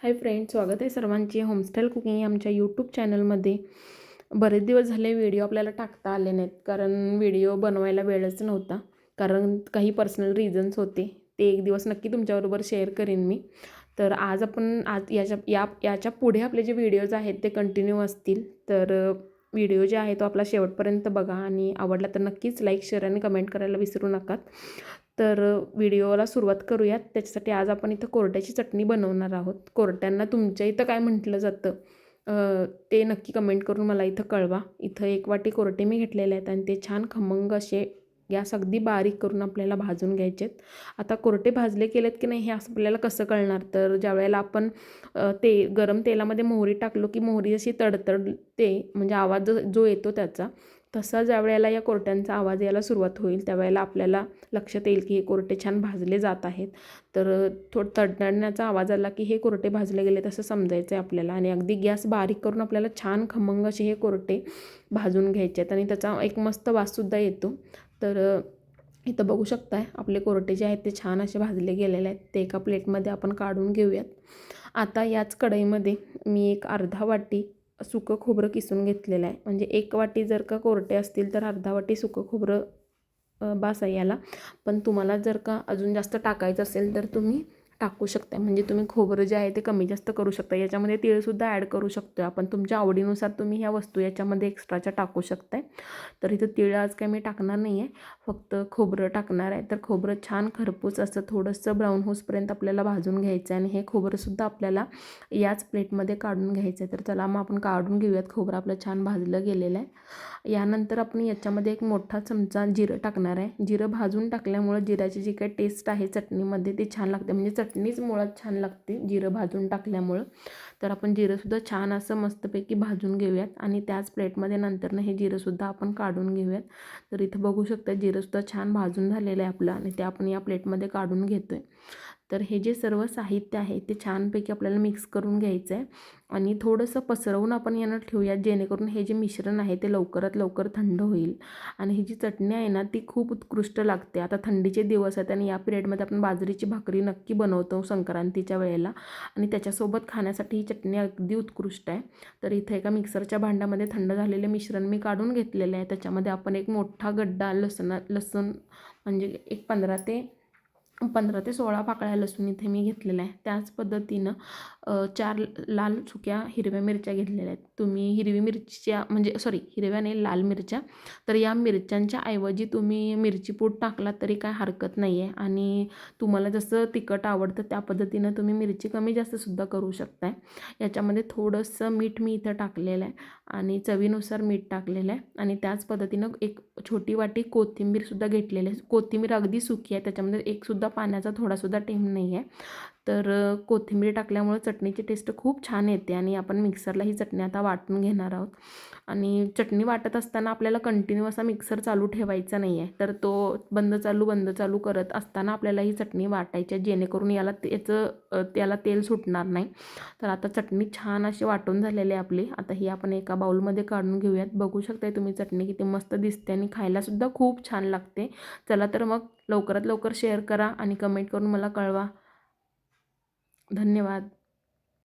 Hi friend, स्वागत आहे सर्वांचे होमस्टाईल कुकिंग आमच्या यूट्यूब चॅनलमध्ये. बरेच दिवस झाले व्हिडिओ आपल्याला टाकता आले नाहीत, कारण व्हिडिओ बनवायला वेळच नव्हता. कारण काही पर्सनल रिझन्स होते, ते एक दिवस नक्की तुमच्याबरोबर शेअर करेन मी. तर आज याच्या पुढे आपले जे व्हिडिओज आहेत ते कंटिन्यू असतील. तर व्हिडिओ जे आहे तो आपला शेवटपर्यंत बघा आणि आवडला तर नक्कीच लाईक, शेअर आणि कमेंट करायला विसरू नका. तर व्हिडिओला सुरुवात करूयात. त्याच्यासाठी आज आपण इथं कोरट्याची चटणी बनवणार आहोत. कोरट्यांना तुमच्या इथं काय म्हटलं जातं ते नक्की कमेंट करून मला इथं कळवा. इथं 1 वाटी कोरटे मी घेतलेले आहेत आणि ते छान खमंग असे गॅस अगदी बारीक करून आपल्याला भाजून घ्यायचे आहेत. आता कोरटे भाजले केलेत की नाही हे असं आपल्याला कसं कळणार, तर ज्यावेळेला आपण गरम तेलामध्ये मोहरी टाकलो की मोहरी अशी तडतडते, म्हणजे आवाज जो येतो त्याचा, तसा ज्यावेळेला या कोरट्यांचा आवाज यायला सुरुवात होईल त्यावेळेला आपल्याला लक्षात येईल की हे कोरटे छान भाजले जात आहेत. तर थोडं तडतडण्याचा आवाज आला की हे कोरटे भाजले गेले तसं समजायचं आहे आपल्याला. आणि अगदी गॅस बारीक करून आपल्याला छान खमंग असे हे कोरटे भाजून घ्यायचे आहेत आणि त्याचा एक मस्त वाससुद्धा येतो. तर इथं बघू शकताय आपले कोरटे जे आहेत ते छान असे भाजले गेलेले आहेत. ते एका प्लेटमध्ये आपण काढून घेऊयात. आता याच कढईमध्ये मी एक अर्धा वाटी सुकं खोबरं किसून घेतलेलं आहे. म्हणजे 1 वाटी जर का कोरटे असतील तर अर्धा वाटी सुकं खोबरं बास आहे याला. पण तुम्हाला जर का अजून जास्त टाकायचं असेल तर तुम्ही टाकू शकता. म्हणजे तुम्ही खोबरं जे आहे ते कमी जास्त करू शकता. याच्यामध्ये तीळसुद्धा ॲड करू शकतो आपण. तुमच्या आवडीनुसार तुम्ही ह्या वस्तू याच्यामध्ये एक्स्ट्राच्या टाकू शकताय. तर इथं तीळ आज काय मी टाकणार नाही आहे, फक्त खोबरं टाकणार आहे. तर खोबरं छान खरपूस असं थोडंसं ब्राऊन होसपर्यंत आपल्याला भाजून घ्यायचं आहे आणि हे खोबरंसुद्धा आपल्याला याच प्लेटमध्ये काढून घ्यायचं आहे. तर चला मग आपण काढून घेऊयात. खोबरं आपलं छान भाजलं गेलेलं आहे. यानंतर आपण याच्यामध्ये एक मोठा चमचा जिरं टाकणार आहे. जिरं भाजून टाकल्यामुळं जिऱ्याची जी काही टेस्ट आहे चटणीमध्ये ती छान लागते. म्हणजे चटणीच मुळात छान लागते जिरं भाजून टाकल्यामुळं. तर आपण जिरंसुद्धा छान असं मस्तपैकी भाजून घेऊयात आणि त्याच प्लेटमध्ये नंतरनं हे जिरंसुद्धा आपण काढून घेऊयात. तर इथं बघू शकता जिरंसुद्धा छान भाजून झालेलं आहे आपलं आणि ते आपण या प्लेटमध्ये काढून घेतो आहे. तर हे जे सर्व साहित्य आहे ते छानपैकी आपल्याला मिक्स करून घ्यायचं आहे आणि थोडंसं पसरवून आपण यांना ठेवूयात, जेणेकरून हे जे मिश्रण आहे ते लवकरात लवकर थंड होईल. आणि ही जी चटणी आहे ना ती खूप उत्कृष्ट लागते. आता थंडीचे दिवस आहेत आणि या पिरियडमध्ये आपण बाजरीची भाकरी नक्की बनवतो संक्रांतीच्या वेळेला आणि त्याच्यासोबत खाण्यासाठी ही चटणी अगदी उत्कृष्ट आहे. तर इथं एका मिक्सरच्या भांड्यामध्ये थंड झालेले मिश्रण मी काढून घेतलेलं आहे. त्याच्यामध्ये आपण एक मोठा गड्डा लसूण म्हणजे एक 15 ते 16 पाकळ्या लसूण इथे मी घेतलेला आहे. त्याच पद्धतीनं 4 लाल सुक्या हिरव्या मिरच्या घेतलेल्या आहेत. तुम्ही हिरवी मिरच्या म्हणजे हिरव्या नाही लाल मिरच्या, तर या मिरच्यांच्या ऐवजी तुम्ही मिरची पूड टाकला तरी काय हरकत नाही आहे. आणि तुम्हाला जसं तिखट आवडतं त्या पद्धतीनं तुम्ही मिरची कमी जास्तसुद्धा करू शकताय. याच्यामध्ये थोडंसं मीठ मी इथं टाकलेलं आहे आणि चवीनुसार मीठ टाकलेलं आहे. आणि त्याच पद्धतीनं एक छोटी वाटी कोथिंबीरसुद्धा घेतलेली आहे. कोथिंबीर अगदी सुकी आहे, त्याच्यामध्ये एकसुद्धा पाण्याचा थोडासुद्धा थेंब नाही आहे. तर कोथिंबीर टाकल्यामुळे चटणीची टेस्ट खूप छान येते. आणि आपण मिक्सरला ही चटणी आता वाटून घेणार आहोत. आणि चटणी वाटत असताना आपल्याला कंटिन्यू असा मिक्सर चालू ठेवायचा नाही आहे, तर तो बंद चालू करत असताना आपल्याला ही चटणी वाटायची आहे, जेणेकरून त्याला तेल सुटणार नाही. तर आता चटणी छान अशी वाटून झालेली आहे आपली. आता ही आपण एका बाउलमध्ये काढून घेऊयात. बघू शकताय तुम्ही चटणी किती मस्त दिसते आणि खायलासुद्धा खूप छान लागते. चला तर मग लवकरात लवकर शेअर करा आणि कमेंट करून मला कळवा. धन्यवाद.